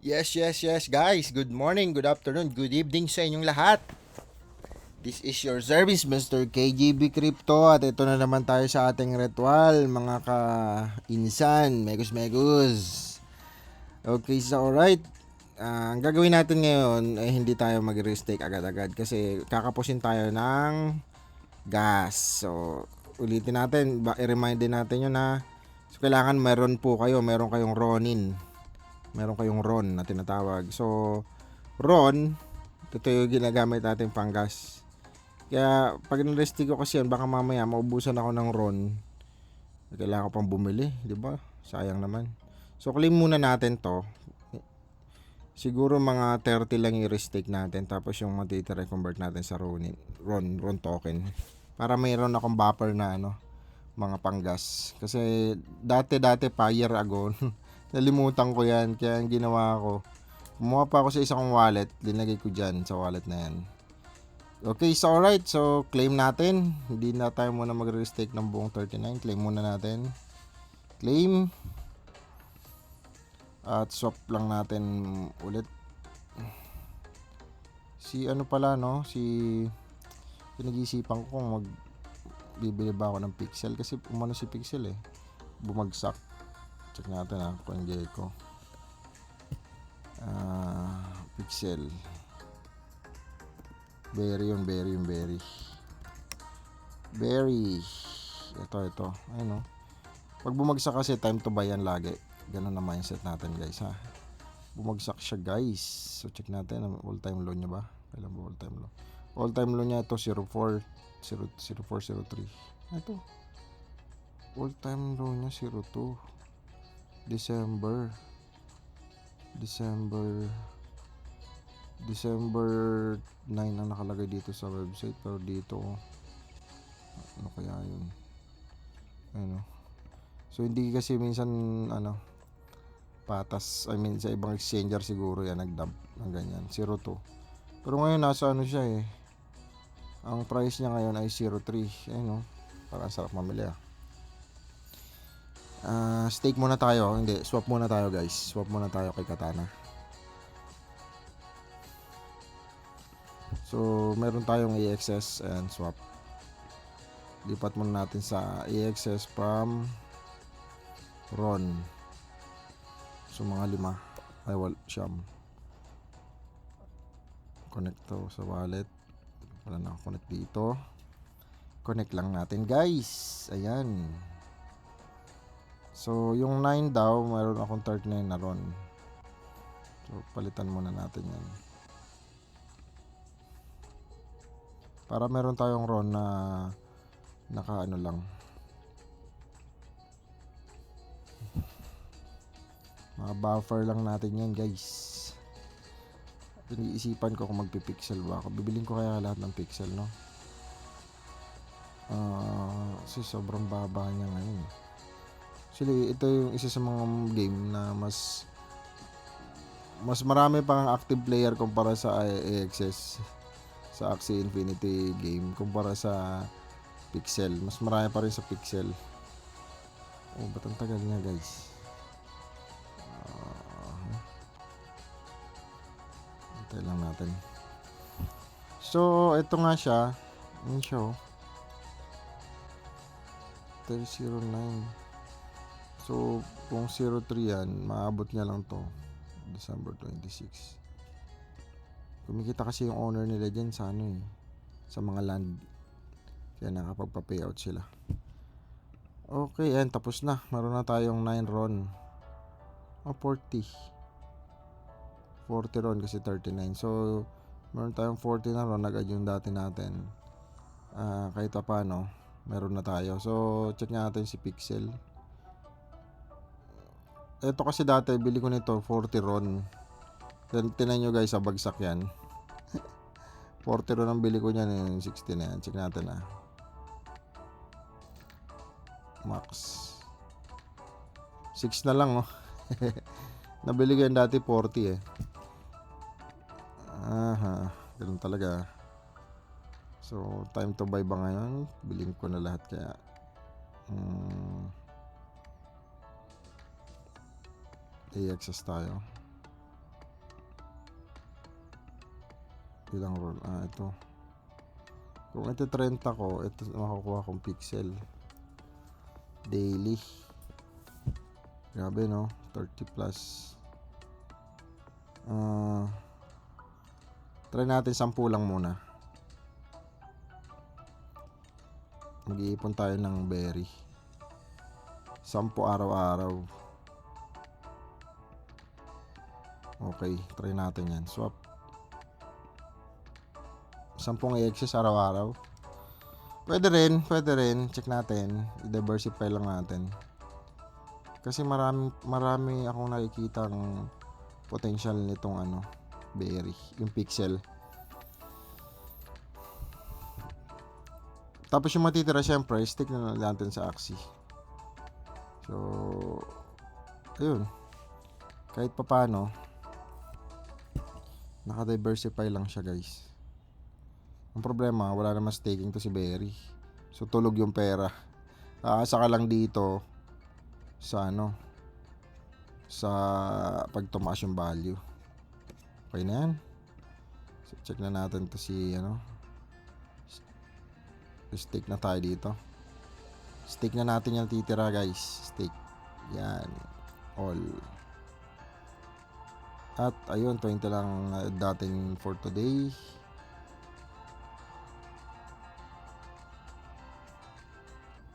Yes, guys. Good morning, good afternoon, good evening sa inyong lahat. This is your service, Mr. KGB Crypto. At ito na naman tayo sa ating ritual, mga ka-insan, megus. Okay, so alright. Ang gagawin natin ngayon ay hindi tayo mag-restake agad-agad kasi kakapusin tayo ng gas. So, ulitin natin, i-remind din natin yun na so, kailangan meron kayong Ronin. Meron kayong RON na tinatawag. So, RON, ito yung ginagamit natin pang gas. Kaya, pag niresti ko kasi yan, baka mamaya maubusan ako ng RON. Kailangan ko pang bumili, di ba? Sayang naman. So, claim muna natin to. Siguro mga 30 lang yung restake natin. Tapos yung matitira, convert natin sa RON token. Para mayroon akong buffer na mga panggas. Kasi dati pa year ago, nalimutan ko yan. Kaya ang ginawa ko, kumuha pa ako sa isang wallet, dinagay ko dyan sa wallet na yan. Okay, so alright. So, claim natin. Hindi na tayo muna mag-restake ng buong 39. Claim muna natin. Claim. At swap lang natin ulit. Si pinag-iisipan ko kung bibili ba ako ng Pixel. Kasi umano si Pixel bumagsak. Check natin CoinGecko. Pixel. Berry. Ito. Ayun. Pag bumagsak kasi, time to buy yan lagi. Ganun na mindset natin, guys, ha. Bumagsak siya, guys. So, check natin ang all-time low niya ba? Kailan ba all-time low? All-time low niya ito, 0403. Ito. All-time low niya, 02. December 9 ang nakalagay dito sa website. Pero dito, ano kaya yun? Ano? So, hindi kasi minsan, patas. I mean, sa ibang exchanger siguro yan, nag-dump ng ganyan. 02. Pero ngayon, nasa siya Ang price niya ngayon ay 03. Ayun, parang sarap mamili stake muna tayo. Hindi, swap muna tayo, guys. Swap muna tayo kay Katana. So, meron tayong AXS and swap. Lipat muna natin sa AXS from RON. So, mga 5. Siyam. Connect to sa wallet. Wala na connect dito. Connect lang natin, guys. Ayan. So, yung 9 daw, mayroon akong 39 na RON. So, palitan muna natin yan. Para meron tayong RON na naka lang. Mga buffer lang natin yan, guys. Iniisipan ko kung magpipixel ba ako. Bibilin ko kaya lahat ng pixel, no? Kasi sobrang baba niya ngayon. Actually, ito yung isa sa mga game na mas marami pang active player kumpara sa AXS, sa Axie Infinity game kumpara sa Pixel. Mas marami pa rin sa Pixel. Ba't ang tagal niya, guys? Hintay lang natin. So, ito nga siya. Yung show 309. So, kung 03 yan, maabot niya lang to December 26. Kumikita kasi yung owner nila dyan sa sa mga land. Kaya nakapagpa-payout sila. Okay, yan, tapos na. Meron na tayong 9 RON. 40 RON kasi 39. So, meron tayong 40 na RON. Agad yung dati natin. Kahit pa paano, meron na tayo. So, check natin si Pixel. Ito kasi dati, bili ko nito 40 RON. Tinan nyo, guys, bagsak yan. 40 RON ang bili ko niyan, 60 na yan. Check natin max 6 na lang, nabili ko yan dati 40 ganun talaga. So, time to buy ba ngayon? Bilhin ko na lahat kaya AXS tayo. Ilang roll? Ito. Kung ito 30 ko, ito makukuha kong pixel. Daily. Grabe, no? 30 plus. Try natin 10 lang muna. Mag-iipon tayo ng berry. 10 araw-araw. Okay, try natin yan. Swap. 10 i-access araw-araw. Pwede rin. Check natin. I-diversify lang natin. Kasi marami akong nakikita ng potential nitong berry, yung pixel. Tapos yung matitira, syempre, stick na natin sa Axie. So, ayun. Kahit papano, naka-diversify lang siya, guys. Ang problema, wala naman staking to si Berry. So, tulog yung pera. Aasa ka lang dito sa sa pag tumaas yung value. Okay na yan. So, check na natin to si stake na tayo dito. Stake na natin yung titira, guys. Stake. Yan. All. At ayun, 20 lang dating for today.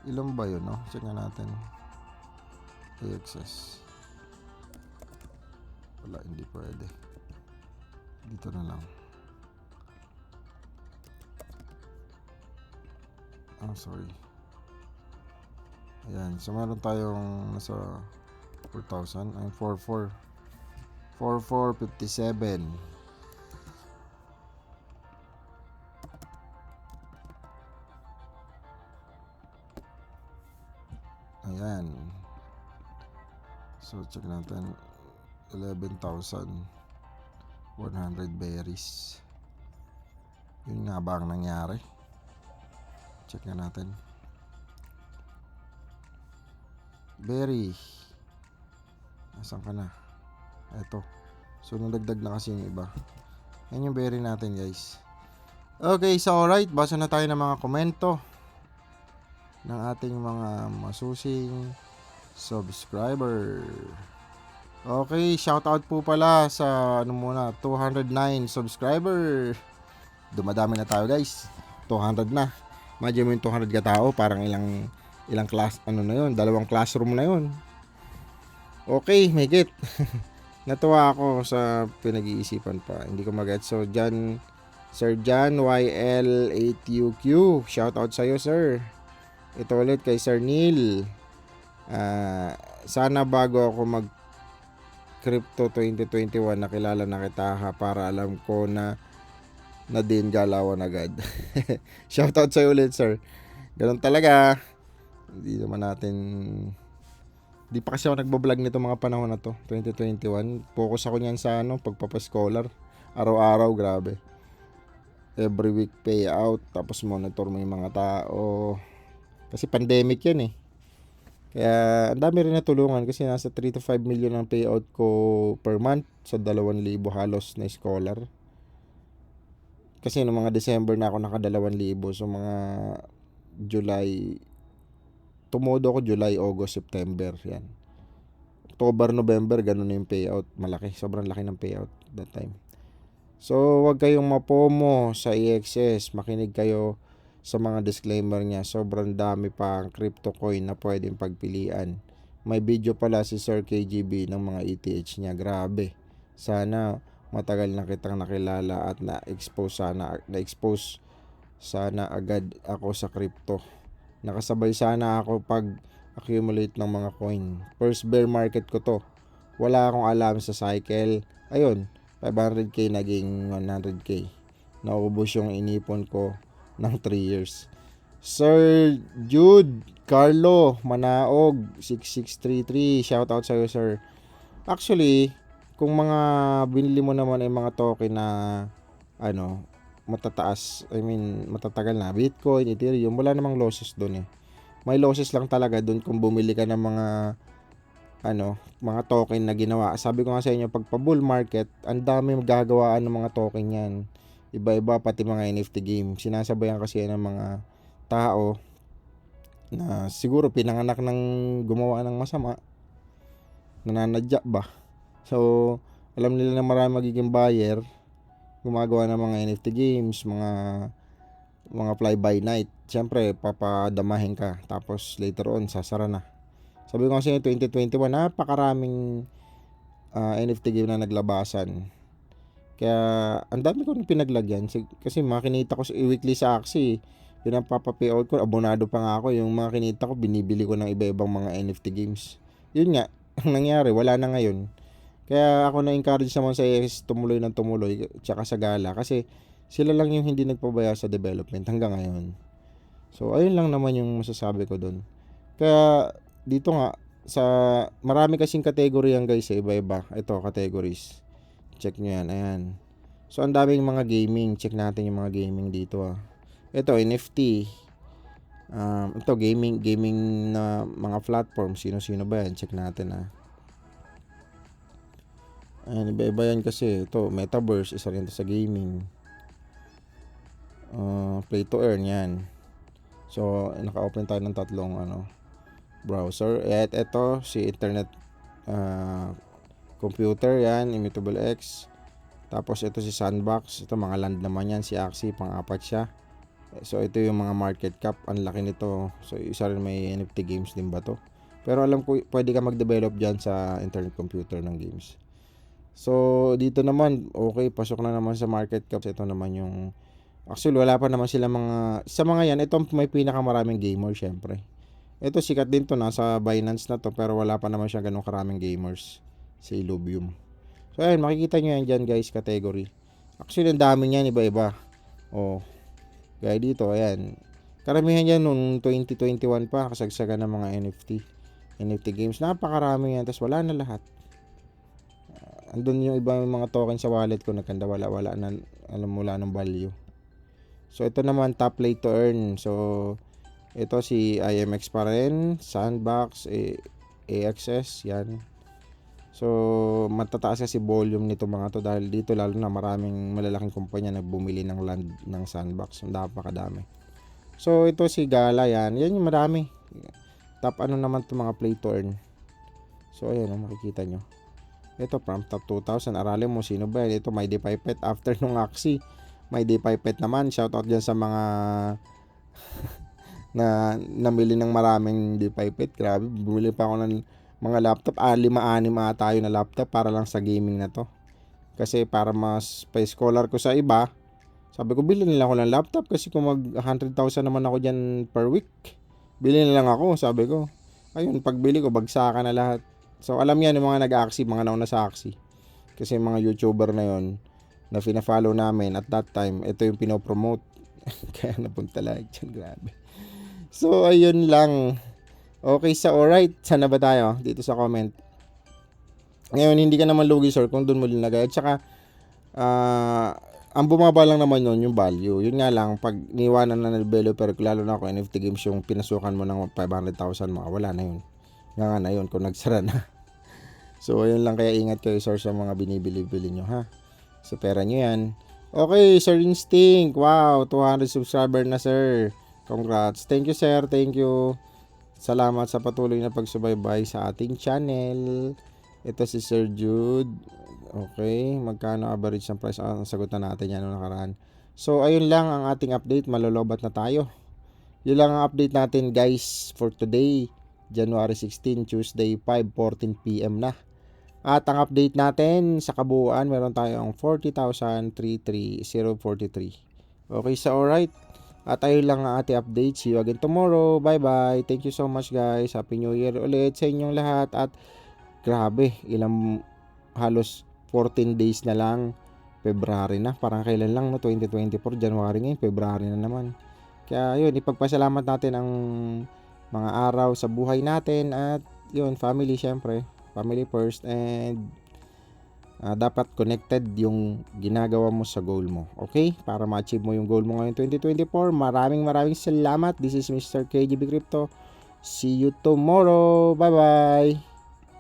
Ilan ba yun, no? Check na natin. AXS. Wala, hindi pwede. Dito na lang. Sorry. Ayan. So, meron tayong nasa 4,000. Ay, 4,400. 4,457. Ayan. So, check natin. 11,100 berries. Yun nga ba ang nangyari? Check na natin. Berry. Nasaan ka na? Eto. So, nadagdag na kasi yung iba. Yan yung berry natin, guys. Okay, so alright. Basa na tayo ng mga komento ng ating mga masusing subscriber. Okay, shoutout po pala sa 209 subscriber. Dumadami na tayo, guys. 200 na. Imagine mo yung 200 katao, parang ilang class, na yun, 2 classroom na yun. Okay, may get. Natuwa ako sa pinag-iisipan pa. Hindi ko mag-get. So, Sir Jan YL8UQ. Shoutout sa'yo, sir. Ito ulit kay Sir Neil. Sana bago ako mag Crypto 2021 nakilala na kita para alam ko na din galawan agad. Shoutout sa'yo ulit, sir. Ganun talaga. Hindi pa kasi ako nagbablog nito mga panahon na to, 2021. Focus ako niyan sa pagpapa-scholar. Araw-araw, grabe. Every week payout, tapos monitor mo yung mga tao. Kasi pandemic yan eh. Kaya ang dami rin natulungan kasi nasa 3 to 5 million ang payout ko per month sa 2,000 halos na scholar. Kasi noong mga December na ako naka 2,000. So mga July, tumodo ako July, August, September. Yan. October, November, ganun na yung payout. Malaki. Sobrang laki ng payout that time. So wag kayong mapomo sa EXS. Makinig kayo sa mga disclaimer niya. Sobrang dami pa ang crypto coin na pwedeng pagpilian. May video pala si Sir KGB ng mga ETH niya. Grabe. Sana matagal na kitang nakilala at na-expose sana agad ako sa crypto. Nakasabay sana ako pag accumulate ng mga coin. First bear market ko to. Wala akong alam sa cycle. Ayun, 500k naging 100k. Naubos yung inipon ko ng 3 years. Sir Jude Carlo Manaog 6633, shout out sa iyo, sir. Actually, kung mga binili mo naman ay mga token na matataas, matatagal na, Bitcoin, Ethereum, wala namang losses doon eh. May losses lang talaga doon kung bumili ka ng mga token na ginawa. Sabi ko nga sa inyo, pag pa bull market, ang dami magagawaan ng mga token yan. iba-iba, pati mga NFT game. Sinasabayan kasi yan ng mga tao na siguro pinanganak ng gumawa ng masama, nananadya ba. So, alam nila na marami magiging buyer, gumagawa ng mga NFT games, mga fly by night. Siyempre, papadamahin ka. Tapos later on, sasara na. Sabi ko kasi 2021, napakaraming NFT game na naglabasan. Kaya, ang dami ko nang pinaglagyan. Kasi makinita ko weekly sa Axie. Yung napapa-payout ko, abonado pa nga ako. Yung mga kinita ko, binibili ko ng iba-ibang mga NFT games. Yun nga, ang nangyari, wala na ngayon. Kaya ako na-encourage naman sa AX tumuloy ng tumuloy, tsaka sa Gala. Kasi sila lang yung hindi nagpabaya sa development hanggang ngayon. So, ayun lang naman yung masasabi ko dun. Kaya, dito nga, sa marami kasing category yan guys, iba-iba. Ito, categories. Check nyo yan, ayan. So, ang daming mga gaming. Check natin yung mga gaming dito. Ito, NFT. Ito, gaming na mga platform. Sino-sino ba yan? Check natin Ayan, iba-iba yan kasi. Ito, Metaverse, isa rin to sa gaming. Play to earn, yan. So, naka-open tayo ng tatlong browser. At ito, si internet computer, yan, Immutable X. Tapos, ito si Sandbox. Ito, mga land naman yan. Si Axie, pang-apat siya. So, ito yung mga market cap. Ang laki nito. So, isa rin may NFT games din ba to? Pero alam ko, pwede ka mag-develop dyan sa internet computer ng games. So, dito naman, okay, pasok na naman sa market caps. Ito naman yung, actually, wala pa naman sila sa mga yan, ito may pinakamaraming gamer, syempre. Ito, sikat din to, nasa Binance na to, pero wala pa naman siya ganun karaming gamers sa Illuvium. So, ayun, makikita nyo yan dyan, guys, category. Actually, ang dami niyan, iba-iba. Gaya dito, ayan. Karamihan yan noong 2021 pa, kasagsagan ng mga NFT games. Napakarami yan, tapos wala na lahat. Andun yung iba mga token sa wallet ko, nagkanda wala na, alam mo, wala ng value. So, ito naman, top play to earn. So, ito si IMX pa rin, Sandbox, AXS, yan. So, matataas kasi volume nito mga to dahil dito lalo na maraming malalaking kumpanya na bumili ng land ng Sandbox. Napakadami. So, ito si Gala, yan. Yan yung marami. Top naman to mga play to earn. So, ayan, makikita nyo. Ito, from top 2,000. Aralin mo, sino ba? Ito, may Pipet. After nung Axie, may Pipet naman. Shoutout dyan sa mga na namili ng maraming Pipet. Grabe, bumili pa ako ng mga laptop. 5-6 tayo na laptop para lang sa gaming na to. Kasi para mas pa-scholar ko sa iba, sabi ko, bilhin nila ako ng laptop kasi kung mag 100,000 naman ako dyan per week. Bilhin na lang ako, sabi ko. Ayun, pagbili ko, bagsakan na lahat. So, alam yan yung mga nag-Axie, mga nauna sa Axie. Kasi mga YouTuber na yon na fina-follow namin at that time, ito yung pinopromote. Kaya napunta like dyan, grabe. So, ayun lang. Okay, alright. Sana ba tayo? Dito sa comment. Ngayon, hindi ka naman lugi, sir, kung doon mo linagay. At saka, ang bumaba lang naman yun, yung value. Yun nga lang, pag niwanan na developer, lalo na kung NFT games yung pinasukan mo ng 500,000, wala na yun. Nga na yun kung nagsara na. So, ayun lang, kaya ingat kayo, sir, sa mga binibili-bili nyo, ha? So, pera nyo yan. Okay, Sir Instinct. Wow, 200 subscriber na, sir. Congrats. Thank you, sir. Thank you. Salamat sa patuloy na pagsubaybay sa ating channel. Ito si Sir Jude. Okay, magkano average ng price? Sagutan natin yan noong nakaraan. So, ayun lang ang ating update. Malolobat na tayo. Yun lang ang update natin, guys, for today. January 16, Tuesday, 5:14 PM na. At ang update natin sa kabuuan, meron tayong 40,33043. Okay, so alright. At ayun lang ang ating update. See you again tomorrow. Bye-bye. Thank you so much, guys. Happy New Year ulit sa inyong lahat. At grabe, halos 14 days na lang. February na. Parang kailan lang, no? 2024, January ngayon, February na naman. Kaya yun, ipagpasalamat natin ang mga araw sa buhay natin at yun, family syempre, family first, and dapat connected yung ginagawa mo sa goal mo, okay? Para ma-achieve mo yung goal mo ngayong 2024. Maraming salamat. This is Mr. KGB Crypto. See you tomorrow. Bye bye.